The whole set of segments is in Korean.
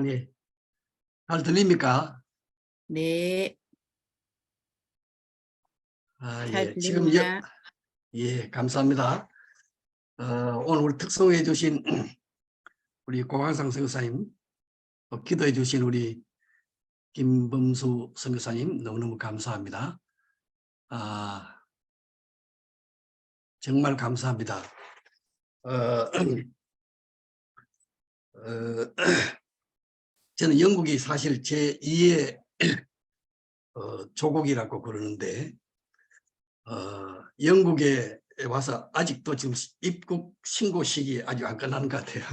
네. 잘 들립니까? 네, 잘 예. 들립니다. 예, 감사합니다. 오늘 우리 특송해 주신 우리 고강상 선교사님, 기도해 주신 우리 김범수 선교사님 너무너무 감사합니다. 정말 감사합니다. 어, 어, 저는 영국이 사실 제2의 조국이라고 그러는데, 영국에 와서 아직도 지금 입국 신고식이 아직 안 끝난 것 같아요.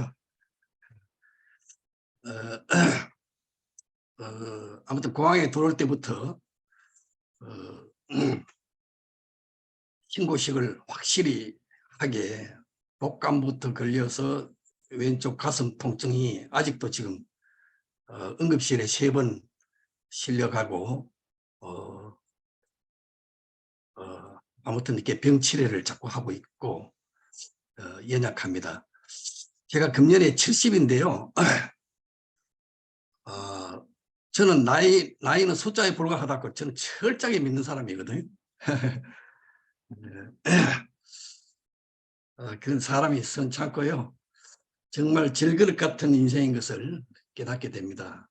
아무튼 공항에 들어올 때부터 신고식을 확실히 하게 독감부터 걸려서 왼쪽 가슴 통증이 아직도 지금 응급실에 3번 실려가고 아무튼 이렇게 병 치료를 자꾸 하고 있고 연약합니다. 제가 금년에 70인데요. 저는 나이는 숫자에 불과하다고 저는 철저하게 믿는 사람이거든요. 그런 사람이 선찮고요. 정말 질그릇 같은 인생인 것을 깨닫게 됩니다.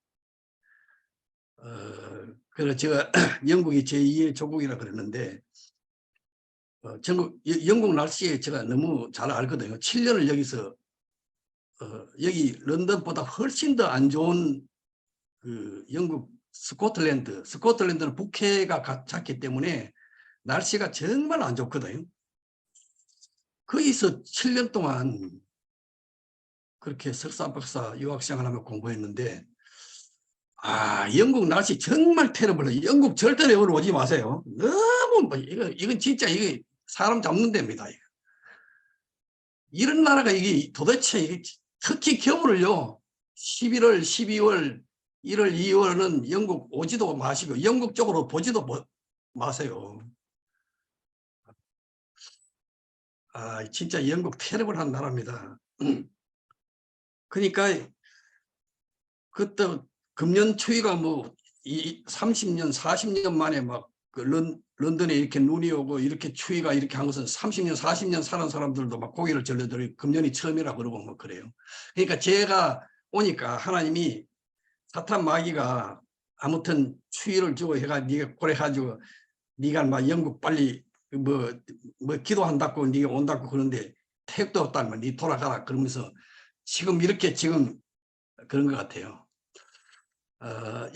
그래서 제가 영국이 제2의 조국이라 그랬는데 영국 날씨에 제가 너무 잘 알거든요. 7년을 여기서 여기 런던보다 훨씬 더 안 좋은 그 영국 스코틀랜드는 북해가 잦기 때문에 날씨가 정말 안 좋거든요. 거기서 7년 동안 그렇게 석사 박사 유학생활하며 공부했는데 영국 날씨 정말 테러블해요. 영국 절대 여기로 오지 마세요. 너무 이건 진짜 이게 사람 잡는 데입니다. 이런 나라가 이게 도대체 특히 겨울을요. 11월, 12월, 1월, 2월은 영국 오지도 마시고 영국 쪽으로 보지도 마세요. 진짜 영국 테러블한 나라입니다. 그러니까 그때 금년 추위가 뭐 30년, 40년 만에 막 그 런던에 이렇게 눈이 오고 이렇게 추위가 이렇게 한 것은 30년, 40년 사는 사람들도 막 고개를 절레들이 금년이 처음이라 그러고 뭐 그래요. 그러니까 제가 오니까 하나님이 사탄 마귀가 아무튼 추위를 주고 해가 네가 그래가지고 네가 막 영국 빨리 뭐 기도한다고 네가 온다고 그러는데 택도 없다는 거야. 네 돌아가라 그러면서 지금 이렇게 지금 그런 것 같아요.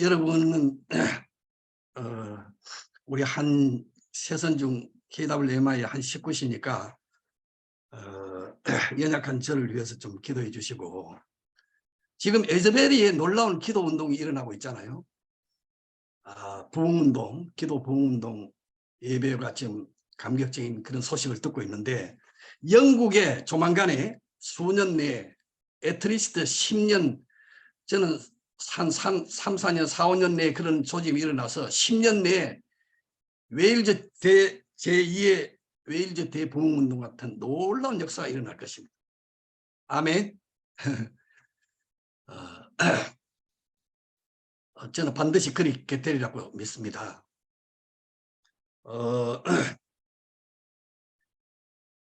여러분은 우리 한 세선 중 KWMI 한 19시니까 연약한 저를 위해서 좀 기도해 주시고 지금 에즈베리에 놀라운 기도 운동이 일어나고 있잖아요. 부흥운동, 기도 부흥운동 예배가 지금 감격적인 그런 소식을 듣고 있는데 영국에 조만간에 수년 내에 애트리스트 10년 저는 한 3, 4년, 4, 5년 내에 그런 조짐이 일어나서 10년 내에 웨일즈 제2의 웨일즈 대부흥운동 같은 놀라운 역사가 일어날 것입니다. 아멘. 저는 반드시 그렇게 되리라고 믿습니다.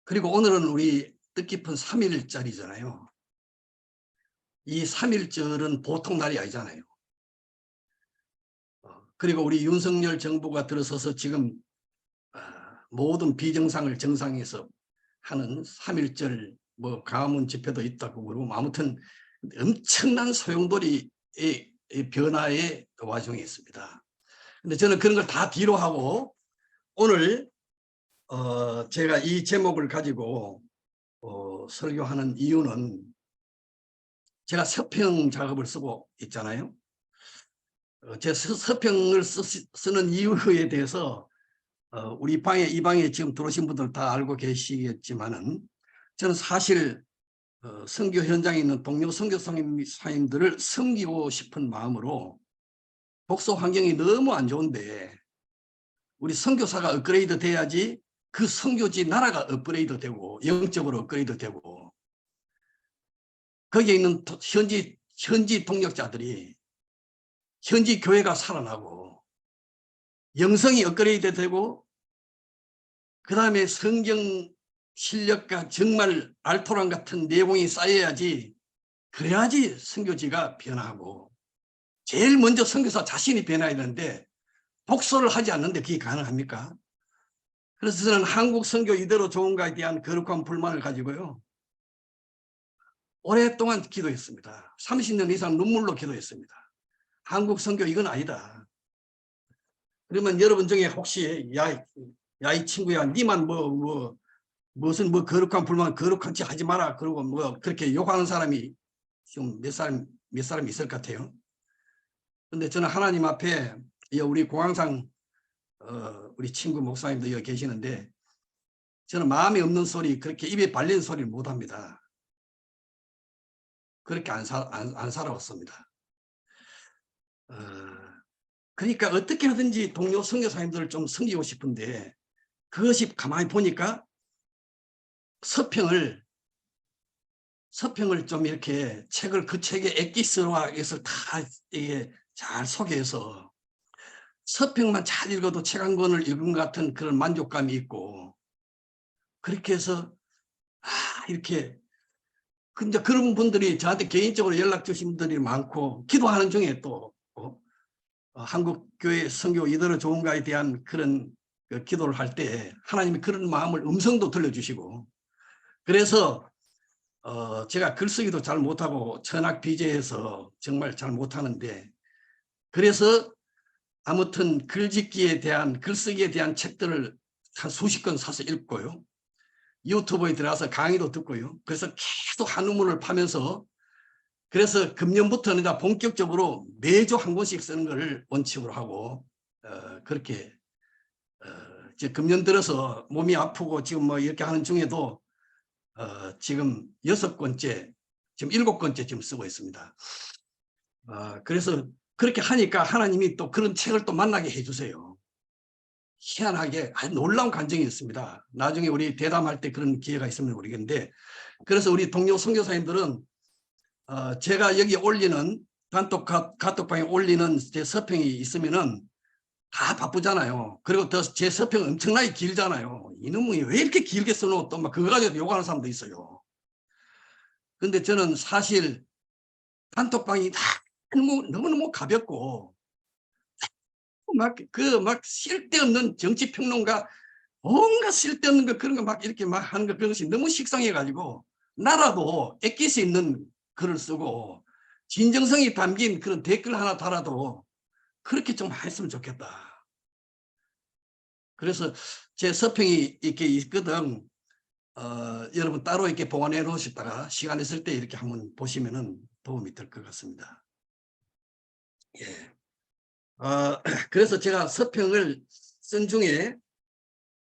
그리고 오늘은 우리 뜻깊은 3일절이잖아요. 이 3일절은 보통 날이 아니잖아요. 그리고 우리 윤석열 정부가 들어서서 지금 모든 비정상을 정상에서 하는 3.1절 뭐 가문 집회도 있다고 그러고 아무튼 엄청난 소용돌이의 변화의 와중에 있습니다. 근데 저는 그런 걸 다 뒤로 하고 오늘 제가 이 제목을 가지고 설교하는 이유는 제가 서평 작업을 쓰고 있잖아요. 제 서평을 쓰는 이유에 대해서 우리 이 방에 지금 들어오신 분들 다 알고 계시겠지만은 저는 사실 선교 현장에 있는 동료 선교사님들을 섬기고 싶은 마음으로 독서 환경이 너무 안 좋은데 우리 선교사가 업그레이드 돼야지 그 선교지 나라가 업그레이드 되고 영적으로 업그레이드 되고 거기에 있는 현지 동력자들이 현지 교회가 살아나고 영성이 업그레이드 되고 그 다음에 성경 실력과 정말 알토란 같은 내용이 쌓여야지, 그래야지 선교지가 변하고, 제일 먼저 선교사 자신이 변해야 되는데 독서를 하지 않는데 그게 가능합니까? 그래서 저는 한국 선교 이대로 좋은가에 대한 거룩한 불만을 가지고요, 오랫동안 기도했습니다. 30년 이상 눈물로 기도했습니다. 한국 선교 이건 아니다. 그러면 여러분 중에 혹시 야 이 친구야, 니만 무슨 거룩한 불만, 거룩하지 하지 마라, 그러고 그렇게 욕하는 사람이 좀 몇 사람 있을 것 같아요. 근데 저는 하나님 앞에, 우리 공항상 우리 친구 목사님도 여기 계시는데, 저는 마음에 없는 소리, 그렇게 입에 발린 소리를 못 합니다. 그렇게 안 살아왔습니다. 그러니까 어떻게 하든지 동료 선교사님들을 좀 섬기고 싶은데, 그것이 가만히 보니까 서평을 좀 이렇게 그 책의 엑기스와 이것을 다 이게 잘 소개해서 서평만 잘 읽어도 책 한 권을 읽은 것 같은 그런 만족감이 있고, 그렇게 해서 이렇게, 근데 그런 분들이 저한테 개인적으로 연락 주신 분들이 많고, 기도하는 중에 또 한국 교회 선교 이대로 좋은가에 대한 그런 기도를 할 때 하나님이 그런 마음을 음성도 들려주시고, 그래서 제가 글쓰기도 잘 못하고 천학 비제해서 정말 잘 못하는데, 그래서 아무튼 글짓기에 대한, 글쓰기에 대한 책들을 한 수십 권 사서 읽고요, 유튜브에 들어가서 강의도 듣고요, 그래서 계속 한우문을 파면서, 그래서 금년부터는 본격적으로 매주 한 권씩 쓰는 것을 원칙으로 하고, 그렇게 이제 금년 들어서 몸이 아프고 지금 이렇게 하는 중에도 지금 6권째, 지금 7권째 지금 쓰고 있습니다. 그래서 그렇게 하니까 하나님이 또 그런 책을 또 만나게 해주세요. 희한하게 아주 놀라운 감정이었습니다. 나중에 우리 대담할 때 그런 기회가 있으면 모르겠는데, 그래서 우리 동료 선교사님들은 제가 여기 올리는 카톡방에 올리는 제 서평이 있으면은 다 바쁘잖아요. 그리고 또 제 서평 엄청나게 길잖아요. 이놈이 왜 이렇게 길게 써놓고 또 막 그거 가지고 욕하는 사람도 있어요. 근데 저는 사실 단톡방이 너무너무 가볍고, 막 쓸데없는 정치평론가, 뭔가 쓸데없는 거 그런 거 막 이렇게 막 하는 거, 그런 것이 너무 식상해가지고, 나라도 엑기스 있는 글을 쓰고 진정성이 담긴 그런 댓글 하나 달아도 그렇게 좀 했으면 좋겠다. 그래서 제 서평이 이렇게 있거든. 여러분 따로 이렇게 보관해 놓으셨다가 시간 있을 때 이렇게 한번 보시면은 도움이 될 것 같습니다. 예. 그래서 제가 서평을 쓴 중에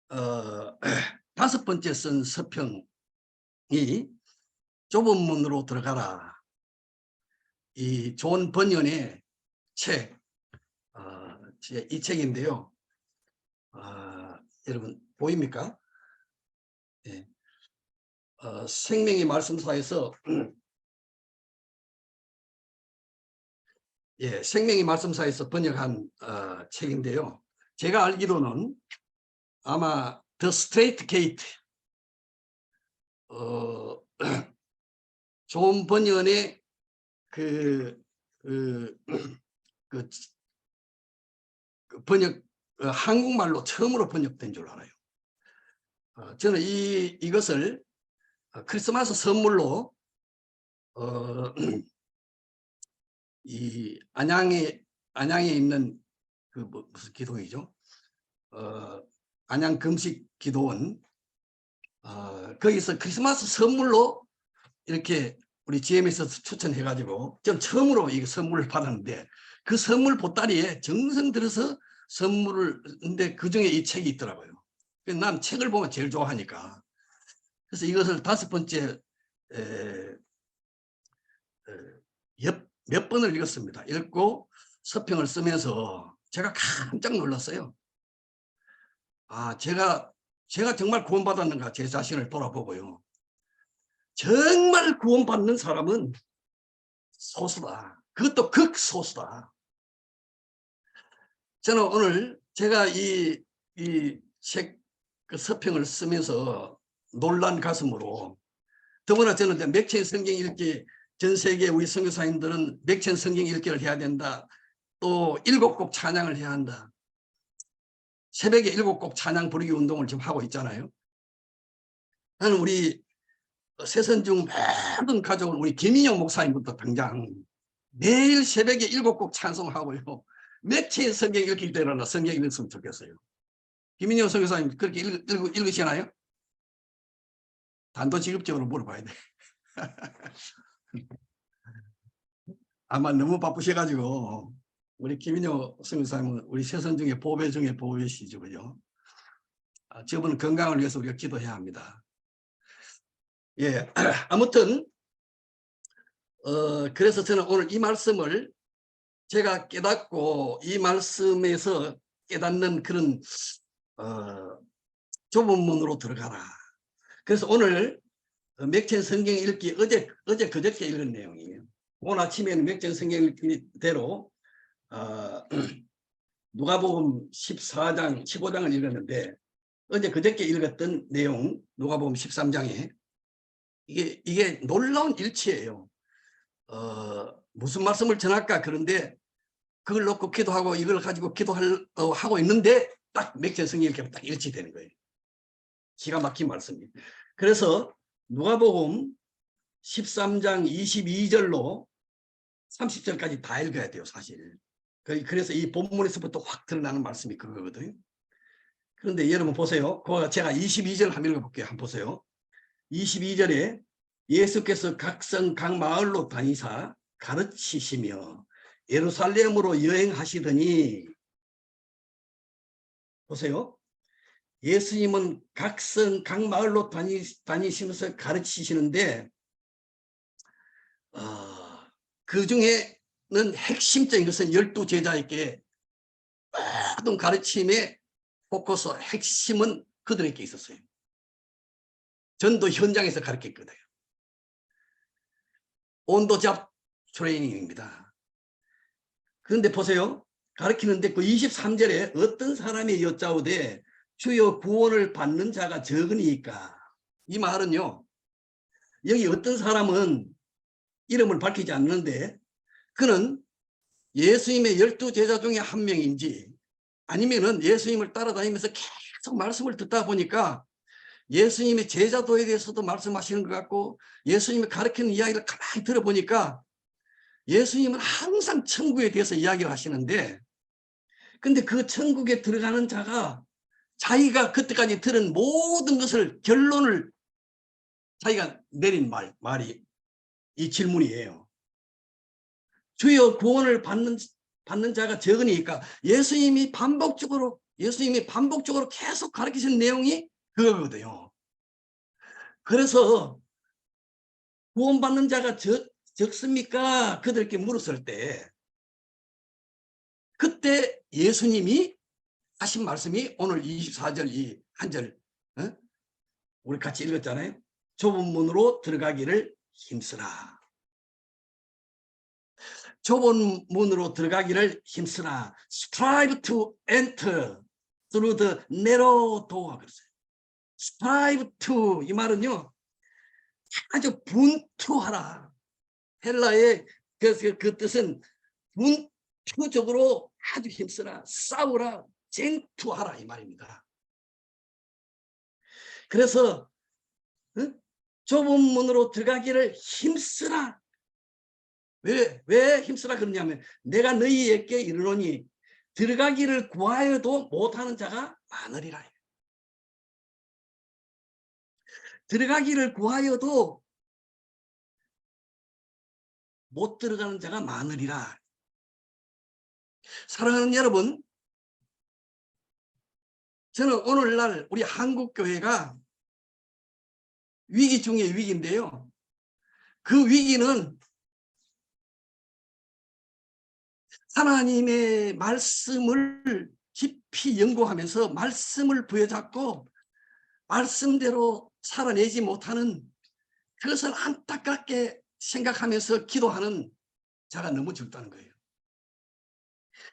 5번째 쓴 서평이 좁은 문으로 들어가라. 이 존 번연의 책, 이 책인데요. 여러분 보입니까? 예. 생명의 말씀사에서 예, 생명의 말씀사에서 번역한 책인데요. 제가 알기로는 아마 The Straight Gate, 존 번연의 그 번역, 한국말로 처음으로 번역된 줄 알아요. 저는 이것을 크리스마스 선물로 이 안양에 있는 무슨 기도이죠? 안양 금식 기도원, 거기서 크리스마스 선물로 이렇게 우리 GM에서 추천해가지고 좀 처음으로 이 선물을 받았는데, 그 선물 보따리에 정성 들어서 선물을 했는데 그중에 이 책이 있더라고요. 난 책을 보면 제일 좋아하니까. 그래서 이것을 5번째 몇 번을 읽었습니다. 읽고 서평을 쓰면서 제가 깜짝 놀랐어요. 제가 정말 구원받았는가, 제 자신을 돌아보고요. 정말 구원받는 사람은 소수다. 그것도 극소수다. 저는 오늘 제가 이 책 그 서평을 쓰면서 놀란 가슴으로, 더구나 저는 이제 맥체인 성경 읽기, 전 세계 우리 선교사님들은 맥체인 성경 읽기를 해야 된다. 또 7곡 찬양을 해야 한다. 새벽에 7곡 찬양 부르기 운동을 지금 하고 있잖아요. 나는 우리 새선중 모든 가족을, 우리 김인영 목사님부터 당장 매일 새벽에 7곡 찬송하고요. 맥체인 성경 읽기 때나 성경 읽었으면 좋겠어요. 김인영 선교사님 그렇게 읽으시나요? 단도직입적으로 물어봐야 돼. 아마 너무 바쁘셔가지고 우리 김인영 선교사님은 우리 세선 중에 보배 중에 보배시죠, 그죠? 저분 건강을 위해서 우리가 기도해야 합니다. 예, 아무튼 그래서 저는 오늘 이 말씀을 제가 깨닫고 이 말씀에서 깨닫는 그런 좁은 문으로 들어가라. 그래서 오늘 맥체인 성경 읽기 어제 그저께 읽은 내용이에요. 오늘 아침에는 맥체인 성경 읽기대로 누가복음 14장 15장을 읽었는데 어제 그저께 읽었던 내용 누가복음 13장에 이게 놀라운 일치예요. 무슨 말씀을 전할까 그런데 그걸 놓고 기도하고 이걸 가지고 하고 있는데 딱 맥체인 성경 읽기가 딱 일치되는 거예요. 기가 막힌 말씀이에요. 그래서 누가복음 13장 22절로 30절까지 다 읽어야 돼요, 사실. 그래서 이 본문에서부터 확 드러나는 말씀이 그거거든요. 그런데 여러분 보세요. 제가 22절 한번 읽어볼게요. 한번 보세요. 22절에 예수께서 각성 각 마을로 다니사 가르치시며 예루살렘으로 여행하시더니, 보세요. 예수님은 각성 각 마을로 다니시면서 가르치시는데 그 중에는 핵심적인 것은 12제자에게 모든 가르침의 포커스, 핵심은 그들에게 있었어요. 전도 현장에서 가르쳤거든요. 온도잡 트레이닝입니다. 그런데 보세요. 가르치는데 그 23절에 어떤 사람이 여짜오되 주여 구원을 받는 자가 적으니까. 이 말은요, 여기 어떤 사람은 이름을 밝히지 않는데 그는 예수님의 12제자 중에 한 명인지 아니면은 예수님을 따라다니면서 계속 말씀을 듣다 보니까 예수님의 제자도에 대해서도 말씀하시는 것 같고 예수님이 가르치는 이야기를 가만히 들어보니까 예수님은 항상 천국에 대해서 이야기를 하시는데, 근데 그 천국에 들어가는 자가 자기가 그때까지 들은 모든 것을 결론을 자기가 내린 말이 이 질문이에요. 주여 구원을 받는 자가 적으니까 예수님이 반복적으로 계속 가르치신 내용이 그거거든요. 그래서 구원받는 자가 적습니까? 그들께 물었을 때 그때 예수님이 하신 말씀이 오늘 24절 이 한 절 우리 같이 읽었잖아요. 좁은 문으로 들어가기를 힘쓰라. 좁은 문으로 들어가기를 힘쓰라. Strive to enter through the narrow door. 그랬어요. Strive to, 이 말은요, 아주 분투하라. 헬라의 그 뜻은 분투적으로 아주 힘쓰라, 싸우라, 쟁투하라 이 말입니다. 그래서 좁은 문으로 들어가기를 힘쓰라. 왜 힘쓰라 그러냐면 내가 너희에게 이르노니 들어가기를 구하여도 못하는 자가 많으리라. 들어가기를 구하여도 못 들어가는 자가 많으리라. 사랑하는 여러분, 저는 오늘날 우리 한국교회가 위기 중에 위기인데요. 그 위기는 하나님의 말씀을 깊이 연구하면서 말씀을 부여잡고 말씀대로 살아내지 못하는, 그것을 안타깝게 생각하면서 기도하는 자가 너무 적다는 거예요.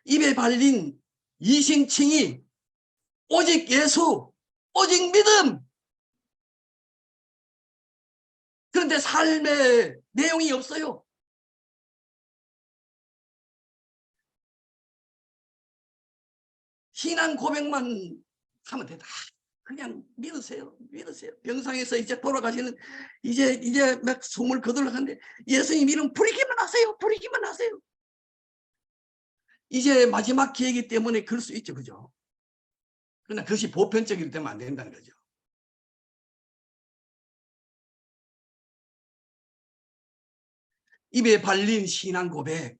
입에 발린 이신칭이 오직 예수, 오직 믿음. 그런데 삶의 내용이 없어요. 신앙 고백만 하면 된다. 그냥 믿으세요. 믿으세요. 병상에서 이제 돌아가시는 이제 막 숨을 거둘러가는데 예수님 이름 부리기만 하세요. 부리기만 하세요. 이제 마지막 기회이기 때문에 그럴 수 있죠. 그죠? 그러나 그것이 보편적이기 때문에 안 된다는 거죠. 입에 발린 신앙 고백,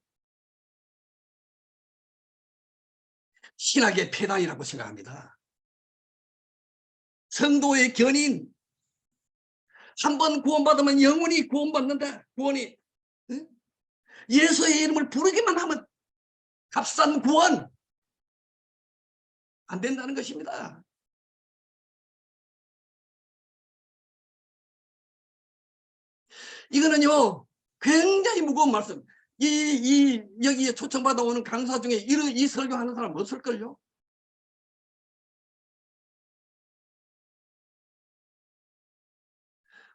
신학의 폐단이라고 생각합니다. 성도의 견인, 한 번 구원받으면 영원히 구원받는다. 구원이. 응? 예수의 이름을 부르기만 하면 값싼 구원 안 된다는 것입니다. 이거는요 굉장히 무거운 말씀. 여기에 초청받아 오는 강사 중에 이 설교하는 사람 없을걸요.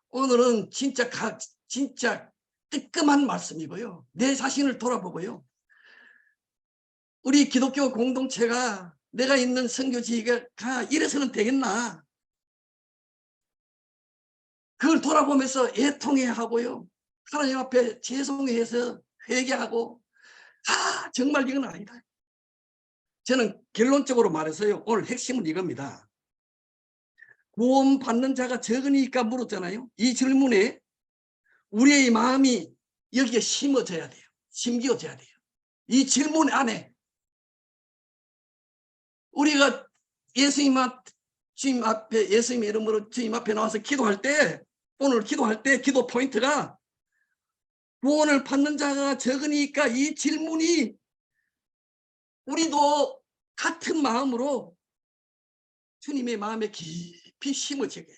오늘은 진짜 뜨끔한 말씀이고요. 내 자신을 돌아보고요. 우리 기독교 공동체가 내가 있는 선교지가 이래서는 되겠나. 그걸 돌아보면서 애통해야 하고요. 하나님 앞에 죄송해서 회개하고 정말 이건 아니다. 저는 결론적으로 말해서요. 오늘 핵심은 이겁니다. 구원받는 자가 적으니까 물었잖아요. 이 질문에 우리의 마음이 여기에 심어져야 돼요. 심겨져야 돼요. 이 질문 안에 우리가 주님 앞에 예수님 이름으로 주님 앞에 나와서 기도할 때 오늘 기도할 때 기도 포인트가 구원을 받는 자가 적으니까 이 질문이 우리도 같은 마음으로 주님의 마음에 깊이 심어지게.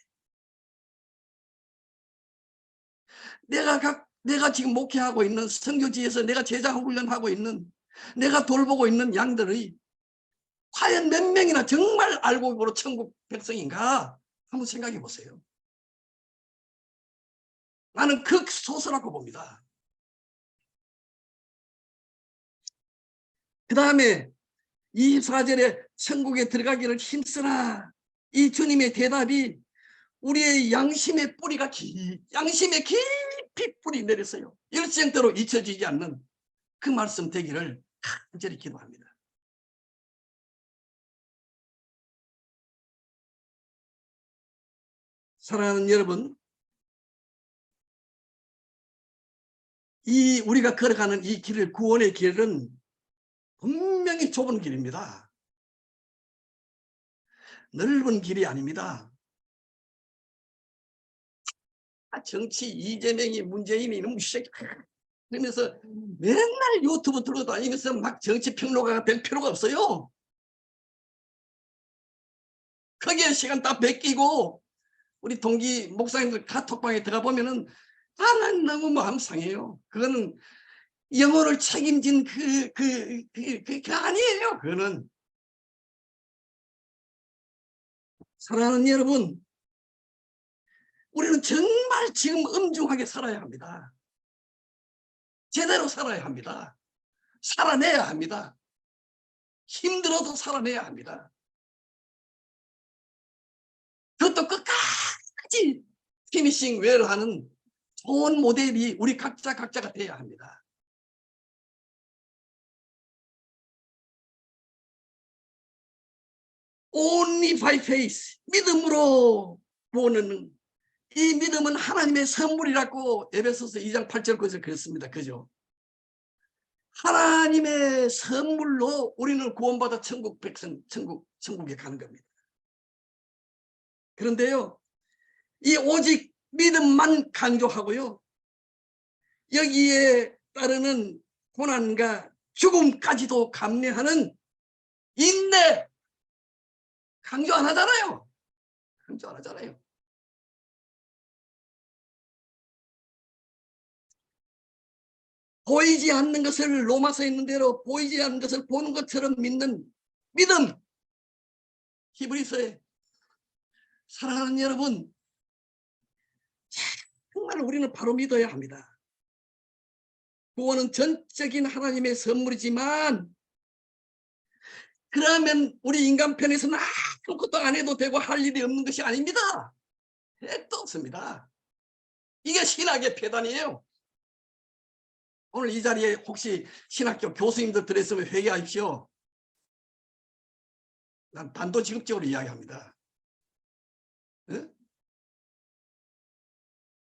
내가 지금 목회하고 있는 선교지에서 내가 제자 훈련하고 있는 내가 돌보고 있는 양들의 과연 몇 명이나 정말 알고 보로 천국 백성인가 한번 생각해 보세요. 나는 극소수라고 봅니다. 그 다음에 24절에 천국에 들어가기를 힘쓰나 이 주님의 대답이 우리의 양심의 뿌리가 양심에 깊이 뿌리 내렸어요. 일생대로 잊혀지지 않는 그 말씀 되기를 간절히 기도합니다. 사랑하는 여러분, 우리가 걸어가는 이 길을 구원의 길은 분명히 좁은 길입니다. 넓은 길이 아닙니다. 정치 이재명이 문재인이 이놈 새끼 그러면서 맨날 유튜브 들고 다니면서 막 정치 평론가가 될 필요가 없어요. 거기에 시간 다 뺏기고 우리 동기 목사님들 카톡방에 들어가 보면은 난 너무 마음 상해요. 그거는 영혼을 책임진 그 아니에요. 그거는. 사랑하는 여러분, 우리는 정말 지금 엄중하게 살아야 합니다. 제대로 살아야 합니다. 살아내야 합니다. 힘들어도 살아내야 합니다. 그것도 끝까지 피니싱 웰 하는 좋은 모델이 우리 각자가 돼야 합니다. Only by faith, 믿음으로 보는 이 믿음은 하나님의 선물이라고 에베소서 2장 8절 9절 그랬습니다. 그죠? 하나님의 선물로 우리는 구원받아 천국 백성, 천국에 가는 겁니다. 그런데요, 이 오직 믿음만 강조하고요, 여기에 따르는 고난과 죽음까지도 감내하는 인내 강조 안 하잖아요. 강조 안 하잖아요. 보이지 않는 것을 로마서에 있는 대로 보이지 않는 것을 보는 것처럼 믿는 믿음. 히브리서에 사랑하는 여러분, 정말 우리는 바로 믿어야 합니다. 구원은 전적인 하나님의 선물이지만 그러면 우리 인간 편에서는 아무것도 안 해도 되고 할 일이 없는 것이 아닙니다. 택도 없습니다. 이게 신학의 폐단이에요. 오늘 이 자리에 혹시 신학교 교수님들 들었으면 회개하십시오. 난 단도직입적으로 이야기합니다. 네?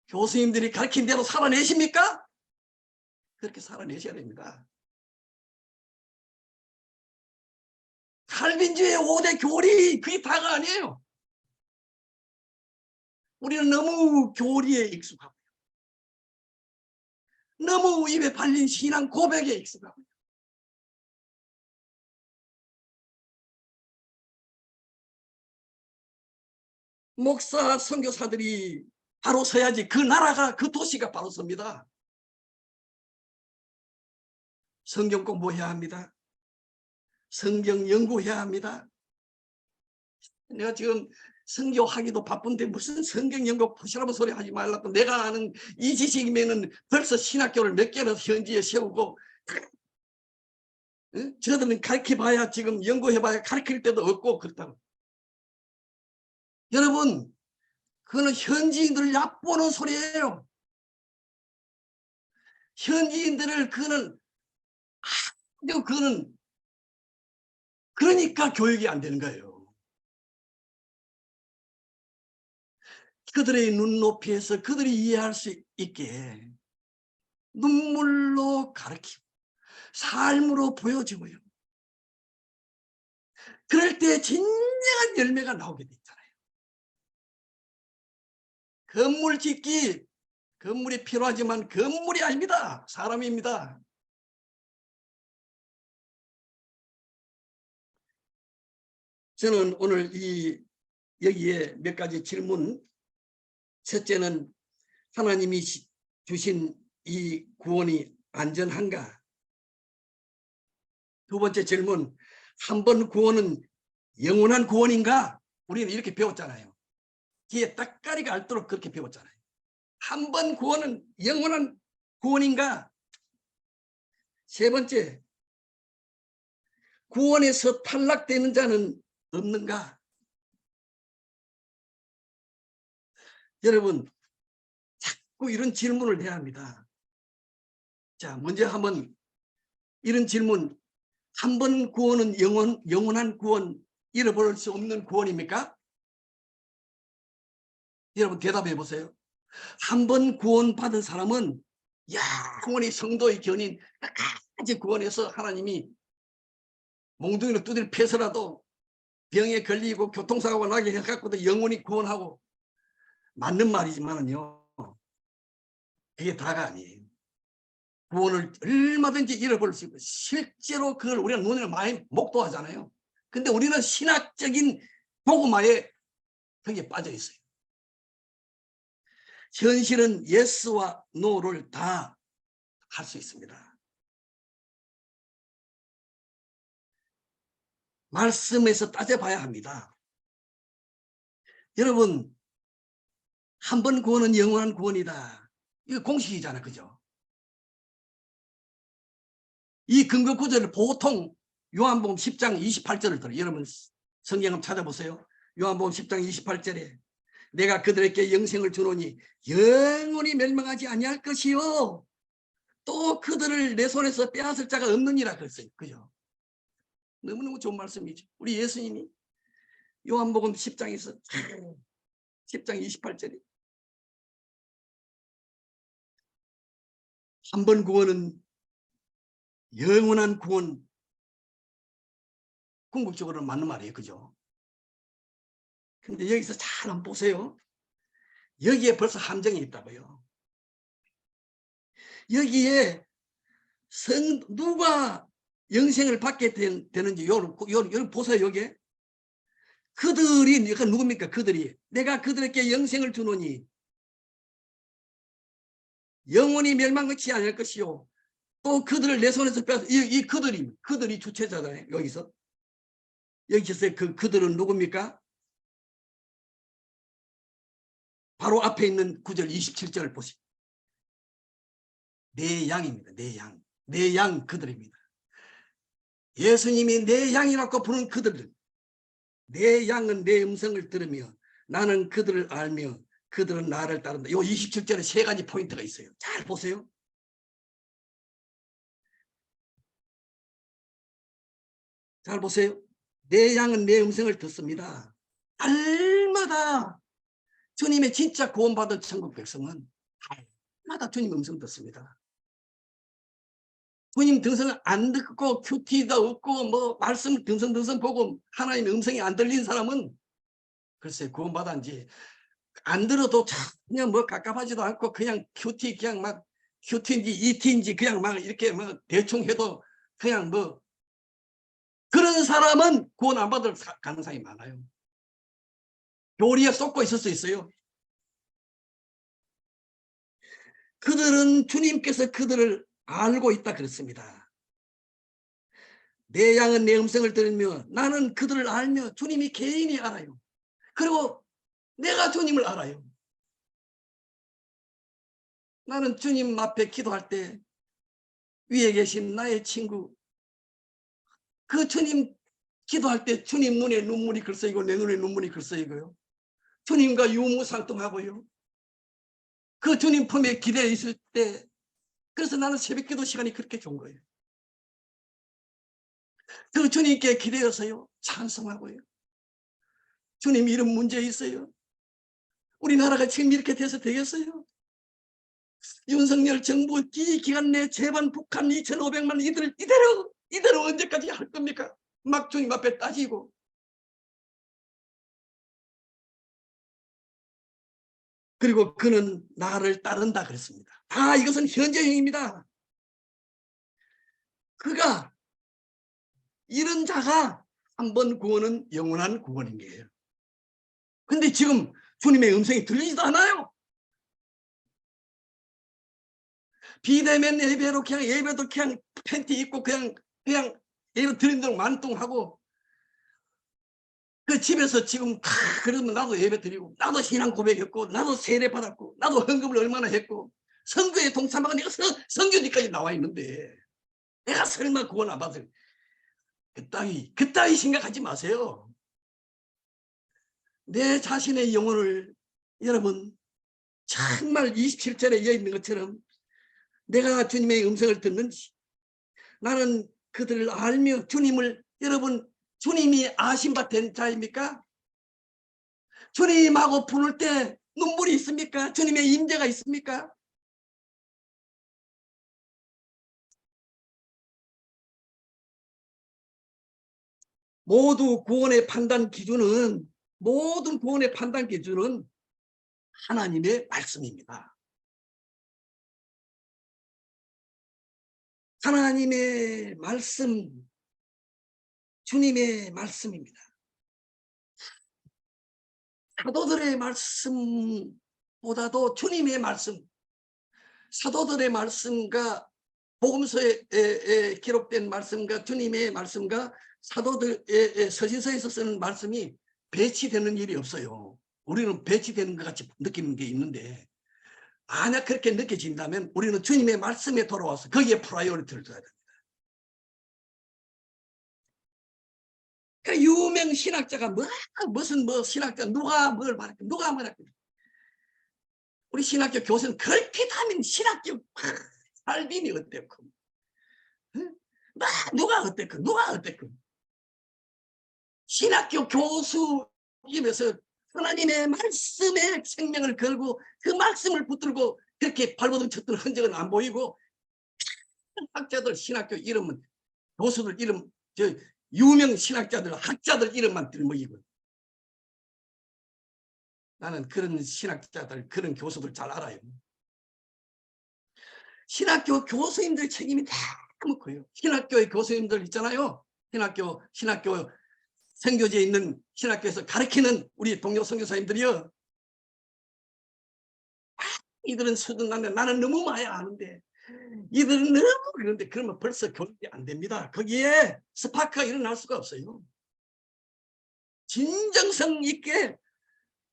교수님들이 가르친 대로 살아내십니까? 그렇게 살아내셔야 됩니다. 칼빈주의 5대 교리 그게 다가 아니에요. 우리는 너무 교리에 익숙하고 너무 입에 발린 신앙 고백에 익숙하고 목사 선교사들이 바로 서야지 그 나라가 그 도시가 바로 섭니다. 성경 공부해야 합니다. 성경 연구해야 합니다. 내가 지금 선교하기도 바쁜데 무슨 성경 연구 푸시라고 소리 하지 말라고. 내가 아는 이 지식이면은 벌써 신학교를 몇 개나 현지에 세우고 저들은 가르쳐봐야 지금 연구해봐야 가르칠 데도 없고 그렇다고. 여러분 그거는 현지인들을 얕보는 소리예요. 현지인들을 그거는 그러니까 교육이 안 되는 거예요. 그들의 눈높이에서 그들이 이해할 수 있게 눈물로 가르치고 삶으로 보여주고요. 그럴 때 진정한 열매가 나오게 돼 있잖아요. 건물 짓기, 건물이 필요하지만 건물이 아닙니다. 사람입니다. 저는 오늘 여기에 몇 가지 질문. 첫째는 하나님이 주신 이 구원이 안전한가? 두 번째 질문, 한 번 구원은 영원한 구원인가? 우리는 이렇게 배웠잖아요. 뒤에 딱가리가 앓도록 그렇게 배웠잖아요. 한 번 구원은 영원한 구원인가? 세 번째, 구원에서 탈락되는 자는 없는가? 여러분, 자꾸 이런 질문을 해야 합니다. 자, 먼저 한번 이런 질문. 한 번 구원은 영원한 구원, 잃어버릴 수 없는 구원입니까? 여러분 대답해 보세요. 한 번 구원받은 사람은 영원히 성도의 견인 끝까지 구원해서 하나님이 몽둥이로 두드려 패서라도 병에 걸리고 교통사고가 나게 해갖고도 영원히 구원하고, 맞는 말이지만요 그게 다가 아니에요. 구원을 얼마든지 잃어버릴 수 있고 실제로 그걸 우리가 눈으로 많이 목도하잖아요. 근데 우리는 신학적인 도구마에 거기에 빠져 있어요. 현실은 예스와 노를 다 할 수 있습니다. 말씀에서 따져봐야 합니다. 여러분, 한 번 구원은 영원한 구원이다. 이거 공식이잖아요. 그죠? 이 근거 구절을 보통 요한복음 10장 28절을 들어요. 여러분 성경 한번 찾아보세요. 요한복음 10장 28절에 내가 그들에게 영생을 주노니 영원히 멸망하지 아니할 것이요 또 그들을 내 손에서 빼앗을 자가 없느니라 그랬어요. 그죠? 너무너무 좋은 말씀이죠. 우리 예수님이 요한복음 10장에서 10장 28절에 한 번 구원은 영원한 구원, 궁극적으로는 맞는 말이에요. 그죠? 근데 여기서 잘 한번 보세요. 여기에 벌써 함정이 있다고요. 여기에 누가 영생을 받게 되는지 여기 보세요. 여기에 그들이 누굽니까? 그들이 내가 그들에게 영생을 주노니 영원히 멸망하지 않을 것이요 또 그들을 내 손에서 빼앗아. 이 그들이 주체자잖아요. 여기서 그들은 누굽니까? 바로 앞에 있는 9절 27절을 보시죠. 내 양입니다. 내 양. 내 양 그들입니다. 예수님이 내 양이라고 부르는 그들들. 내 양은 내 음성을 들으며 나는 그들을 알며 그들은 나를 따른다. 이 27절에 세 가지 포인트가 있어요. 잘 보세요. 잘 보세요. 내 양은 내 음성을 듣습니다. 날마다 주님의 진짜 구원받은 천국 백성은 날마다 주님 음성 듣습니다. 주님 등성을 안 듣고 큐티도 없고 뭐 말씀을 등성등성 보고 하나님의 음성이 안 들린 사람은 글쎄 구원받았는지 안 들어도 전혀 뭐 갑갑하지도 않고 그냥 큐티 그냥 막 큐티인지 이티인지 그냥 막 이렇게 뭐 대충 해도 그냥 뭐 그런 사람은 구원 안 받을 가능성이 많아요. 교리에 쏟고 있을 수 있어요. 그들은 주님께서 그들을 알고 있다 그랬습니다. 내 양은 내 음성을 들으며 나는 그들을 알며 주님이 개인이 알아요. 그리고 내가 주님을 알아요. 나는 주님 앞에 기도할 때 위에 계신 나의 친구 그 주님 기도할 때 주님 눈에 눈물이 글썽이고 내 눈에 눈물이 글썽이고요. 주님과 유무상통하고요. 그 주님 품에 기대어 있을 때 그래서 나는 새벽기도 시간이 그렇게 좋은 거예요. 그 주님께 기대어서요. 찬송하고요. 주님 이런 문제 있어요. 우리나라가 지금 이렇게 돼서 되겠어요? 윤석열 정부 이 기간 내 재반 북한 2,500만 이대로 언제까지 할 겁니까? 막 주님 앞에 따지고. 그리고 그는 나를 따른다 그랬습니다. 다 이것은 현재형입니다. 그가 이런 자가 한 번 구원은 영원한 구원인 거예요. 근데 지금 주님의 음성이 들리지도 않아요. 비대면 예배로 그냥 예배도 그냥 팬티 입고 그냥 예배 드린 대로 만뚱하고 그 집에서 지금 그러면 나도 예배 드리고 나도 신앙 고백했고 나도 세례 받았고 나도 헌금을 얼마나 했고 선교에 동참하고 내가 선교지까지 나와 있는데 내가 설마 구원 안 받을 그따위 생각하지 마세요. 내 자신의 영혼을 여러분 정말 27절에 이어 있는 것처럼 내가 주님의 음성을 듣는지 나는 그들을 알며 주님을 여러분 주님이 아신 바 된 자입니까? 주님하고 부를 때 눈물이 있습니까? 주님의 임재가 있습니까? 모든 구원의 판단 기준은 하나님의 말씀입니다. 하나님의 말씀, 주님의 말씀입니다. 사도들의 말씀보다도 주님의 말씀, 사도들의 말씀과 복음서에 기록된 말씀과 주님의 말씀과 사도들의 서신서에서 쓰는 말씀이 배치되는 일이 없어요. 우리는 배치되는 것 같이 느끼는 게 있는데 만약 그렇게 느껴진다면 우리는 주님의 말씀에 돌아와서 거기에 프라이어리티를 둬야 됩니다. 그 유명 신학자가 무슨 신학자 누가 뭘 말했고 누가 말했고 우리 신학교 교수는 걸핏하면 신학교 살빈이 어땠고 누가 어땠고 신학교 교수 입에서 하나님의 말씀에 생명을 걸고 그 말씀을 붙들고 그렇게 발버둥 쳤던 흔적은 안 보이고 학자들 신학교 이름은 교수들 이름 유명 신학자들 학자들 이름만 들먹이고 나는 그런 신학자들 그런 교수들 잘 알아요. 신학교 교수님들 책임이 너무 커요. 신학교의 교수님들 있잖아요. 신학교 선교지에 있는 신학교에서 가르치는 우리 동료 선교사님들이요. 이들은 수준 나는 너무 많이 아는데 이들은 너무 그런데 그러면 벌써 교육이 안 됩니다. 거기에 스파크가 일어날 수가 없어요. 진정성 있게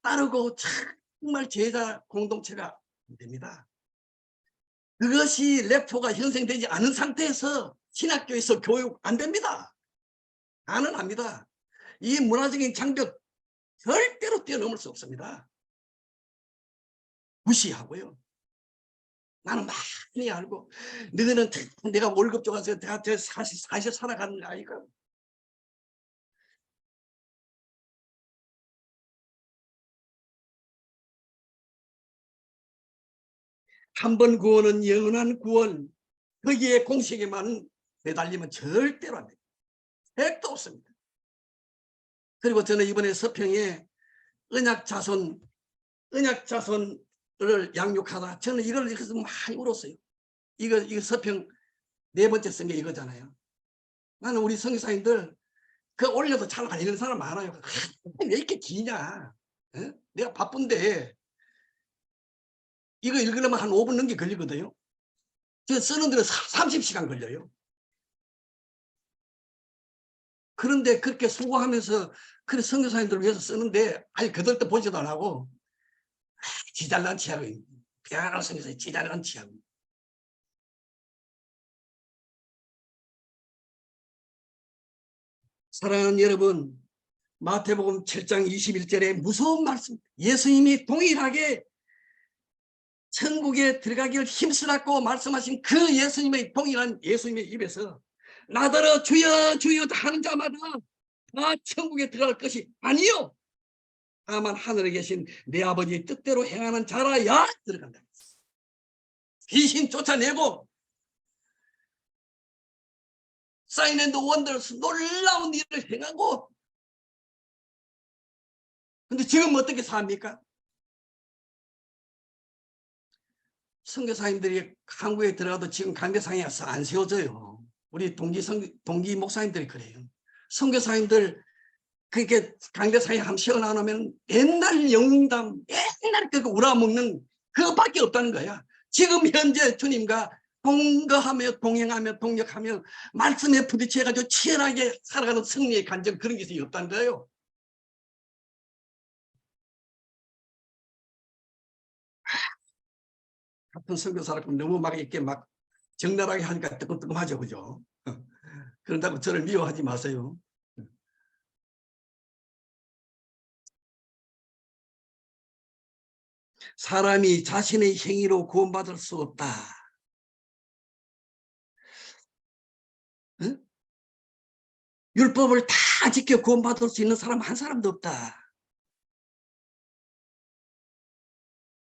따르고 정말 제자 공동체가 안 됩니다. 그것이 레포가 형성되지 않은 상태에서 신학교에서 교육 안 됩니다. 안 합니다. 이 문화적인 장벽 절대로 뛰어넘을 수 없습니다. 무시하고요. 나는 많이 알고 너희는 내가 월급 줘서 내가 사실 살아가는 아이가. 한 번 구원은 영원한 구원. 거기에 공식에만 매달리면 절대로 안 됩니다. 택도 없습니다. 그리고 저는 이번에 서평에 언약 자손을 양육하다 저는 이걸 읽어서 많이 울었어요. 이거 서평 네 번째 쓴 게 이거잖아요. 나는 우리 선교사님들 그 올려도 잘 안 읽는 사람 많아요. 왜 이렇게 기냐? 어? 내가 바쁜데 이거 읽으려면 한 5분 넘게 걸리거든요. 저 쓰는 데는 30시간 걸려요. 그런데 그렇게 수고하면서 그래 선교사님들을 위해서 쓰는데 아니 그들도 보지도 안 하고 지잘난 취하고 피아노 선교사님 지잘난 취하고. 사랑하는 여러분, 마태복음 7장 21절에 무서운 말씀, 예수님이 동일하게 천국에 들어가기를 힘쓰라고 말씀하신 그 예수님의 동일한 예수님의 입에서 나더러 주여 주여 하는 자마다 다 천국에 들어갈 것이 아니요 다만 하늘에 계신 내 아버지의 뜻대로 행하는 자라야 들어간다. 귀신 쫓아내고 사인 앤드 원더스 놀라운 일을 행하고. 근데 지금 어떻게 삽니까? 선교사님들이 한국에 들어가도 지금 강대상에 안 세워져요. 우리 동기 목사님들이 그래요. 선교사님들 그렇게 강대상에 한번 세워놔놓으면 옛날 영웅담, 옛날 그 우라먹는 그거밖에 없다는 거야. 지금 현재 주님과 동거하며 동행하며 동력하며 말씀에 부딪혀가지고 치열하게 살아가는 승리의 간증 그런 게 없다는 거예요. 같은 선교사라고 너무 막 이렇게 막 적나라하게 하니까 뜨끔뜨끔하죠, 그죠? 그런다고 저를 미워하지 마세요. 사람이 자신의 행위로 구원받을 수 없다. 응? 율법을 다 지켜 구원받을 수 있는 사람 한 사람도 없다.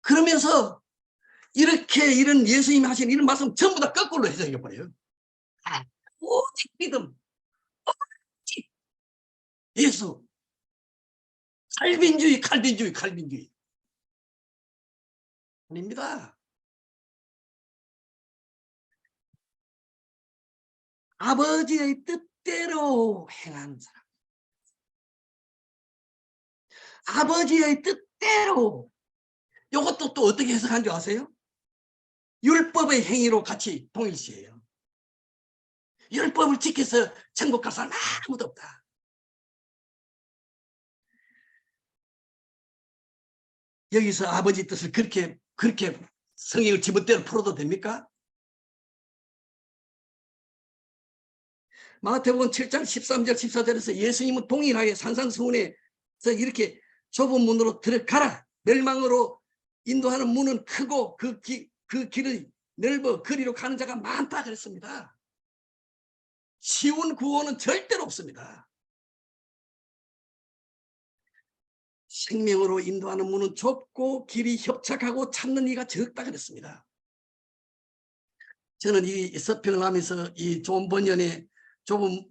그러면서 이렇게 이런 예수님이 하신 이런 말씀 전부 다 거꾸로 해석해버려요. 오직 믿음, 오직 예수. 칼빈주의. 아닙니다. 아버지의 뜻대로 행하는 사람. 아버지의 뜻대로. 이것도 또 어떻게 해석한 줄 아세요? 율법의 행위로 같이 동일시해요. 율법을 지켜서 천국 갈 사람 아무도 없다. 여기서 아버지 뜻을 그렇게 성경을 지멋대로 풀어도 됩니까? 마태복음 7장 13절 14절에서 예수님은 동일하게 산상수훈에서 이렇게 좁은 문으로 들어가라. 멸망으로 인도하는 문은 크고 그 길이 넓어 거리로 가는 자가 많다 그랬습니다. 쉬운 구원은 절대로 없습니다. 생명으로 인도하는 문은 좁고 길이 협착하고 찾는 이가 적다 그랬습니다. 저는 이 서평을 하면서 이 존 번연의 좁은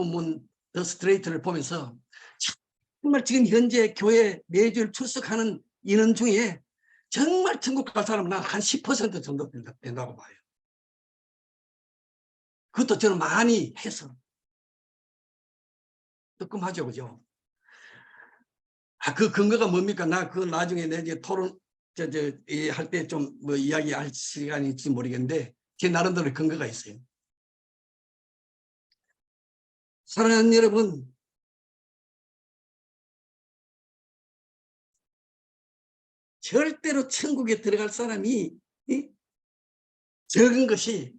문, 더 스트레이트를 보면서 정말 지금 현재 교회 매주일 출석하는 인원 중에 정말 천국 갈 사람은 한 10% 정도 된다고 봐요. 그것도 저는 많이 해서 뜨끔하죠, 그죠? 그 근거가 뭡니까? 나 그 나중에 내 이제 토론 할 때 좀 뭐 이야기할 시간일지 모르겠는데 제 나름대로 근거가 있어요. 사랑하는 여러분, 절대로 천국에 들어갈 사람이 적은 것이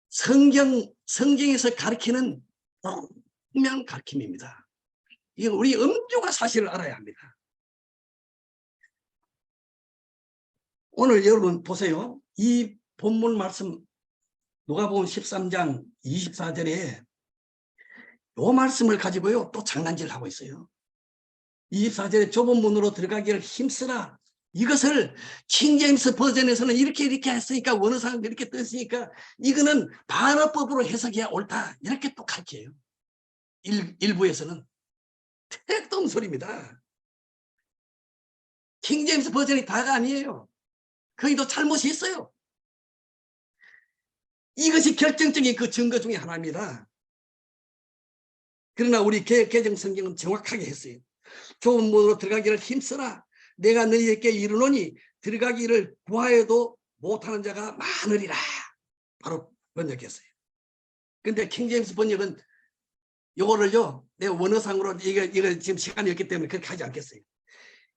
성경에서 가르치는 분명한 가르침입니다. 이건 우리 엄중한 사실을 알아야 합니다. 오늘 여러분 보세요. 이 본문 말씀 누가복음 13장 24절에 이 말씀을 가지고요 또 장난질을 하고 있어요. 24절에 좁은 문으로 들어가기를 힘쓰라. 이것을 킹제임스 버전에서는 이렇게 했으니까 원어상 이렇게 떴으니까 이거는 반어법으로 해석해야 옳다. 이렇게 또 가르쳐요. 일부에서는 택도 없는 소리입니다. 킹제임스 버전이 다가 아니에요. 거기도 잘못이 있어요. 이것이 결정적인 그 증거 중에 하나입니다. 그러나 우리 개정 성경은 정확하게 했어요. 좁은 문으로 들어가기를 힘쓰라. 내가 너희에게 이르노니 들어가기를 구하여도 못하는 자가 많으리라. 바로 번역했어요. 근데 킹제임스 번역은 요거를요, 내가 원어상으로 이거 지금 시간이 없기 때문에 그렇게 하지 않겠어요.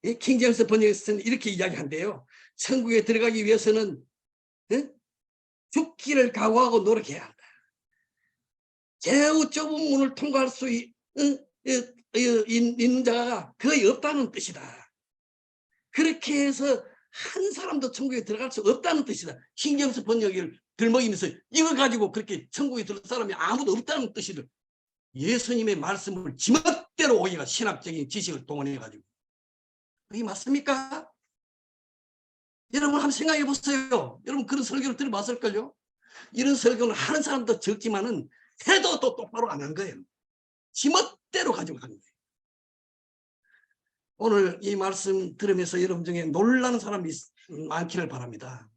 이 킹제임스 번역에서는 이렇게 이야기한대요. 천국에 들어가기 위해서는 죽기를 각오하고 노력해야 한다. 제우 좁은 문을 통과할 수 있는 자가 거의 없다는 뜻이다. 그렇게 해서 한 사람도 천국에 들어갈 수 없다는 뜻이다. 킹제임스 번역을 들먹이면서 이거 가지고 그렇게 천국에 들어갈 사람이 아무도 없다는 뜻이다. 예수님의 말씀을 지멋대로 오기가 신학적인 지식을 동원해가지고 그게 맞습니까? 여러분 한번 생각해 보세요. 여러분 그런 설교를 들어봤을걸요? 이런 설교는 하는 사람도 적지만은 태도도 똑바로 안 한 거예요. 지멋대로 가지고 가는 거예요. 오늘 이 말씀 들으면서 여러분 중에 놀라는 사람이 많기를 바랍니다.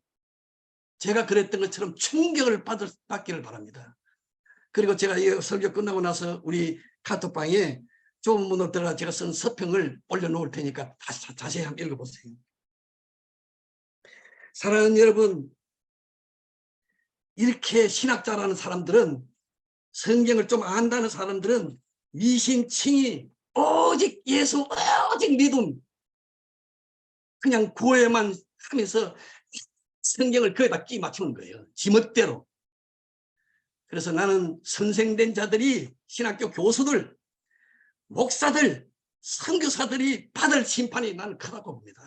제가 그랬던 것처럼 충격을 받기를 바랍니다. 그리고 제가 이 설교 끝나고 나서 우리 카톡방에 좁은 문으로 들어가 제가 쓴 서평을 올려놓을 테니까 다시 자세히 한번 읽어보세요. 사랑하는 여러분, 이렇게 신학자라는 사람들은 성경을 좀 안다는 사람들은 미신칭의 오직 예수 오직 믿음 그냥 구애만 하면서 성경을 거기다 끼 맞추는 거예요. 지멋대로. 그래서 나는 선생된 자들이 신학교 교수들 목사들 선교사들이 받을 심판이 나는 크다고 봅니다.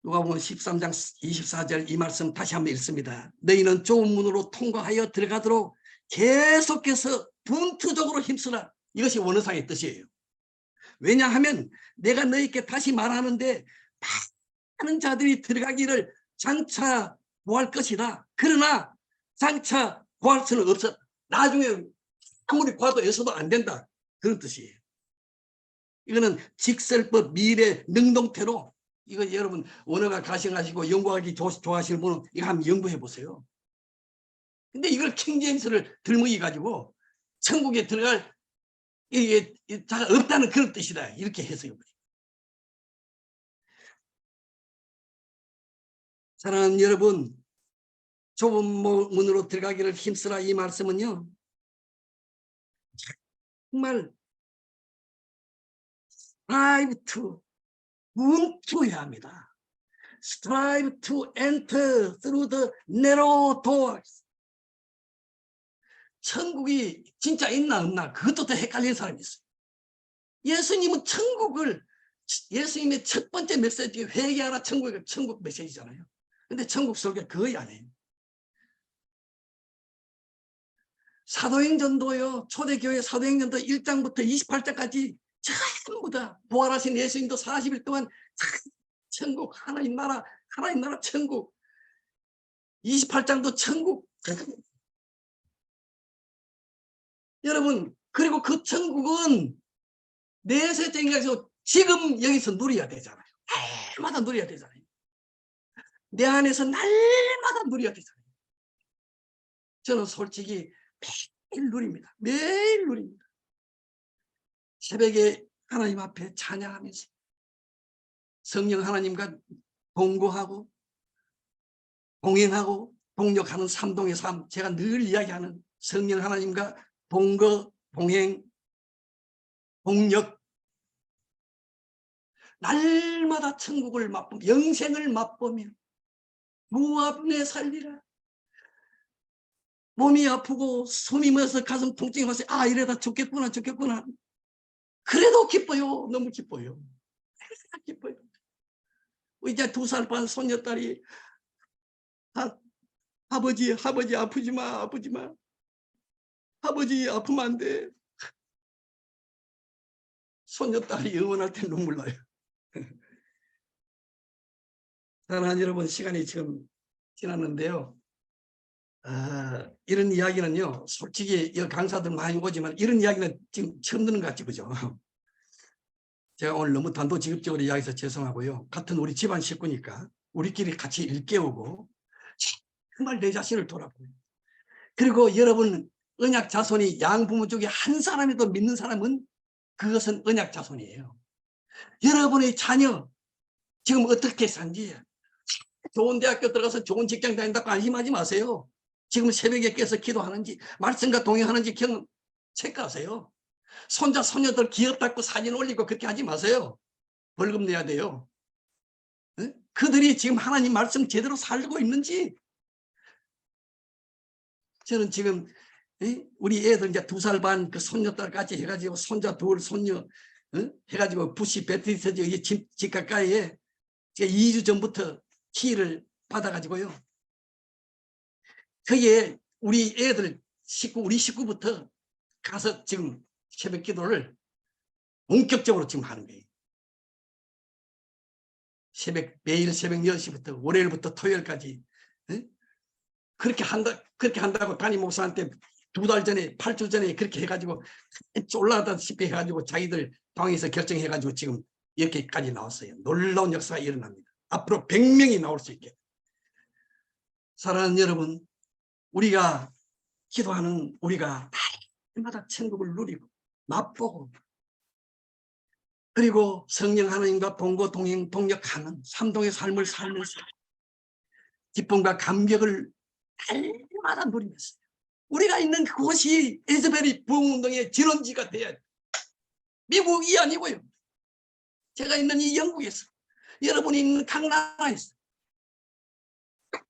누가복음 13장 24절 이 말씀 다시 한번 읽습니다. 너희는 좁은 문으로 통과하여 들어가도록 계속해서 분투적으로 힘쓰라. 이것이 원어상의 뜻이에요. 왜냐하면 내가 너희께 다시 말하는데 많은 자들이 들어가기를 장차 구할 것이다. 그러나 장차 구할 수는 없어. 나중에 아무리 구해도 해서도 안 된다. 그런 뜻이에요. 이거는 직설법 미래 능동태로 이거 여러분 원어가 가시하시고 연구하기 좋아하시는 분은 이거 한번 연구해 보세요. 근데 이걸 킹제임스를 들먹이 가지고 천국에 들어갈 이게 자가 없다는 그런 뜻이다. 이렇게 해석해 보세요. 사랑하는 여러분, 좁은 문으로 들어가기를 힘쓰라 이 말씀은요. 정말 strive to 분투해야 합니다. strive to enter through the narrow doors. 천국이 진짜 있나 없나 그것도 더 헷갈리는 사람이 있어요. 예수님은 천국을 예수님의 첫 번째 메시지 회개하라 천국 메시지잖아요. 근데 천국 설교 거의 안 해요. 사도행전도요. 초대교회 사도행전도 1장부터 28장까지 전부 다 부활하신 예수님도 40일 동안 천국 하나님 나라 천국 28장도 천국 여러분 그리고 그 천국은 내세적인가서 지금 여기서 누려야 되잖아요. 날마다 누려야 되잖아요. 내 안에서 날마다 누려야 되잖아요. 저는 솔직히 매일 누립니다. 매일 누립니다. 새벽에 하나님 앞에 찬양하면서 성령 하나님과 동거하고 동행하고 동력하는 삼동의 삶, 제가 늘 이야기하는 성령 하나님과 동거, 동행, 동력, 날마다 천국을 맛보며 영생을 맛보며 무압내 살리라. 몸이 아프고 숨이 멎어서 가슴 통증이 와서 아 이러다 죽겠구나 죽겠구나. 그래도 기뻐요. 너무 기뻐요. 기뻐요. 이제 2살 반 손녀딸이 아버지 아프지 마 아프지 마. 아버지 아프면 안 돼. 손녀딸이 영원할 때 눈물 나요. 사랑하는 여러분, 시간이 지금 지났는데요. 이런 이야기는요, 솔직히 강사들 많이 오지만 이런 이야기는 지금 처음 듣는 것 같지, 그죠? 제가 오늘 너무 단도직입적으로 이야기해서 죄송하고요. 같은 우리 집안 식구니까 우리끼리 같이 일깨우고 정말 내 자신을 돌아보고, 그리고 여러분 언약 자손이 양부모 중에 한 사람이라도 믿는 사람은 그것은 언약 자손이에요. 여러분의 자녀 지금 어떻게 산지, 좋은 대학교 들어가서 좋은 직장 다닌다고 안심하지 마세요. 지금 새벽에 깨서 기도하는지 말씀과 동행하는지 경험 체크하세요. 손자 손녀들 기업 닦고 사진 올리고 그렇게 하지 마세요. 벌금 내야 돼요. 응? 그들이 지금 하나님 말씀 제대로 살고 있는지. 저는 지금 우리 애들 이제 2살 반 그 손녀딸까지 해가지고 손자 둘 손녀 해가지고 부시 베트리스지 집 가까이에 2주 전부터 키를 받아가지고요. 거기에 우리 애들 우리 식구부터 가서 지금 새벽 기도를 본격적으로 지금 하는 거예요. 매일 새벽 10시부터 월요일부터 토요일까지 그렇게 한다고 담임 목사한테 2달 전에 8주 전에 그렇게 해가지고 쫄라다시피 해가지고 자기들 방에서 결정해가지고 지금 이렇게까지 나왔어요. 놀라운 역사가 일어납니다. 앞으로 100명이 나올 수 있게. 사랑하는 여러분, 우리가 기도하는 우리가 날마다 천국을 누리고 맛보고 그리고 성령 하나님과 동거 동행 동력하는 삼동의 삶을 살면서 기쁨과 감격을 날마다 누리면서 우리가 있는 그곳이 에즈베리 부흥운동의 진원지가 돼야 돼요. 미국이 아니고요. 제가 있는 이 영국에서, 여러분이 있는 각 나라에서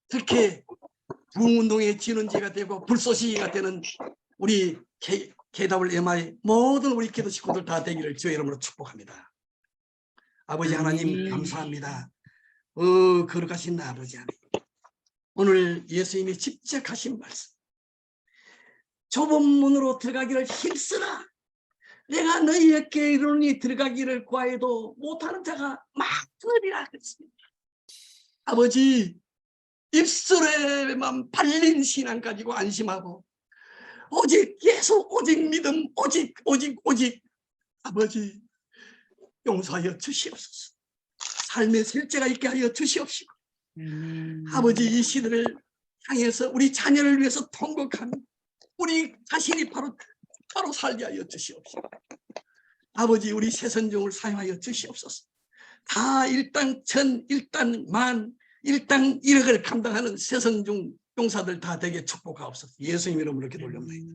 그렇게 부흥운동의 진원지가 되고 불쏘시개가 되는 우리 KWMI 모든 우리 기도 식구들 다 되기를 주의 이름으로 축복합니다. 아버지 하나님 감사합니다. 거룩하신 아버지 하나님, 오늘 예수님이 직접 하신 말씀, 좁은 문으로 들어가기를 힘쓰라. 내가 너희에게 이르노니 들어가기를 구하여도 못하는 자가 많으리라 그랬습니다. 아버지, 입술에만 발린 신앙 가지고 안심하고 오직 예수, 오직 믿음, 오직 아버지 용서하여 주시옵소서. 삶의 실제가 있게 하여 주시옵시고 아버지 이 시대를 향해서 우리 자녀를 위해서 통곡하는 우리 자신이 바로 살게 하여 주시옵소서. 아버지 우리 새선종을 사용하여 주시옵소서. 다 일당 천, 일당 만, 일당 1억을 감당하는 새선종 용사들 다 되게 축복하옵소서. 예수님 이름으로 기도올려옵나이다.